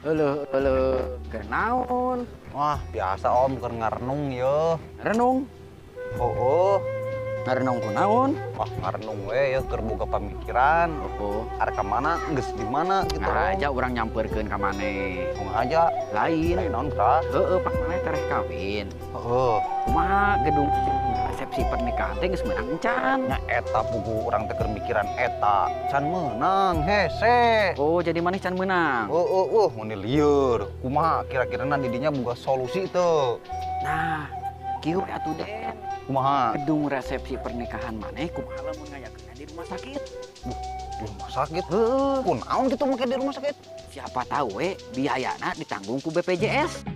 Heuleuk kenaon? Wah, biasa Om keur ngarenung ya. Renung. Oh, Ngarenung kunaon? wah ngarenung we ya keur boga pamikiran. Oh. Arek ka mana, geus di mana gitu. Aja urang nyampeurkeun ka maneh. Tong aja. Lain. Naon kra? Heeh, pak maneh tereh kawin. Heeh. Kumaha gedung resepsi pernikahan teh geus meunang encan. Nya eta pugu urang teh keur mikiran eta. Can meunang hese. Oh, jadi maneh can meunang. Mun lieur. Kumaha kira-kirana di dinya boga solusi teu? Nah, kieu atuh Den. Kumaha? Gedung resepsi pernikahan maneh kumaha lamun ngayakeunna di rumah sakit? Di rumah sakit? Heeh. Kunaon kitu make di rumah sakit? Siapa tahu we biayana ditanggung ku BPJS.